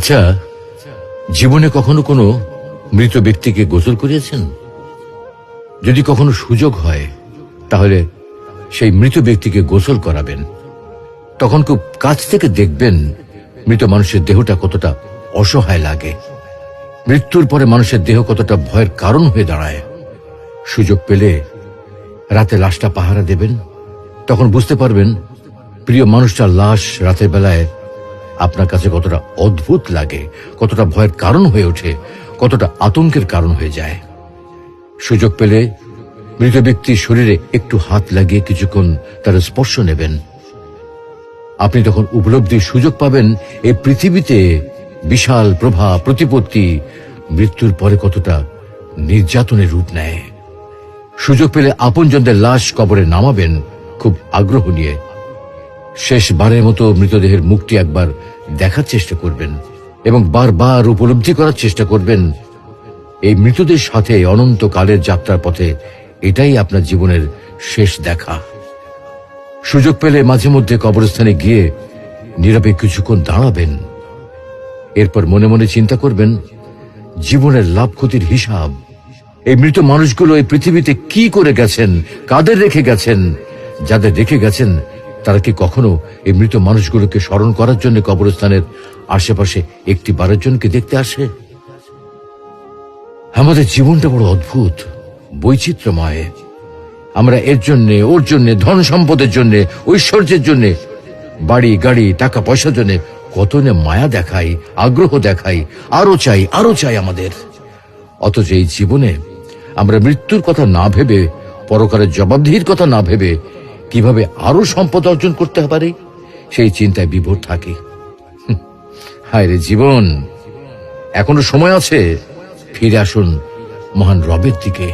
আচ্ছা, জীবনে কখনো কোনো মৃত ব্যক্তিকে গোসল করিয়েছেন? যদি কখনো সুযোগ হয় তাহলে সেই মৃত ব্যক্তিকে গোসল করাবেন। তখন খুব কাছ থেকে দেখবেন মৃত মানুষের দেহটা কতটা অসহায় লাগে, মৃত্যুর পরে মানুষের দেহ কতটা ভয়ের কারণ হয়ে দাঁড়ায়। সুযোগ পেলে রাতে লাশটা পাহারা দেবেন, তখন বুঝতে পারবেন প্রিয় মানুষটার লাশ রাতের বেলায় আপনার কাছে কতটা অদ্ভুত লাগে, কতটা ভয়ের কারণ হয়ে ওঠে, কতটা আতঙ্কের কারণ হয়ে যায়। সুযোগ পেলে মৃত ব্যক্তির শরীরে একটু হাত লাগিয়ে কিছুক্ষণ তার স্পর্শ নেবেন। আপনি তখন উপলব্ধির সুযোগ পাবেন এই পৃথিবীতে বিশাল প্রভা প্রতিপত্তি মৃত্যুর পরে কতটা নির্যাতনের রূপ নেয়। সুযোগ পেলে আপনজনদের লাশ কবরে নামাবেন খুব আগ্রহ নিয়ে। শেষবারের মতো মৃতদেহের মুখটি একবার দেখার চেষ্টা করবেন এবং বারবার উপলব্ধি করার চেষ্টা করবেন এই মৃতদের সাথে অনন্তকালের যাত্রার পথে এটাই আপনার জীবনের শেষ দেখা। সুযোগ পেলে মাঝে মধ্যে কবরস্থানে গিয়ে নীরবে কিছুক্ষণ দাঁড়াবেন। এরপর মনে মনে চিন্তা করবেন জীবনের লাভ ক্ষতির হিসাব। এই মৃত মানুষগুলো এই পৃথিবীতে কি করে গেছেন, কাদের রেখে গেছেন। যাদের রেখে গেছেন তারা কি কখনো এই মৃত মানুষগুলোকে স্মরণ করার জন্য কবরস্থানের আশেপাশে একটি বারের জনকে দেখতে আসে? আমাদের জীবনটা বড় অদ্ভুত, বৈচিত্র্যময়। আমরা এর জন্য, ওর জন্য, ধন সম্পদের জন্য, ঐশ্বর্যের জন্য, বাড়ি গাড়ি টাকা পয়সার জন্য কত না মায়া দেখাই, আগ্রহ দেখাই, আরো চাই আমাদের। অথচ এই জীবনে আমরা মৃত্যুর কথা না ভেবে, পরকালের জবাবদিহির কথা না ভেবে কিভাবে আরো সম্পদ অর্জন করতে পারি সেই চিন্তায় বিভোর থাকি। হায় রে জীবন, এখনো সময় আছে, ফিরে আসুন মহান রবের দিকে।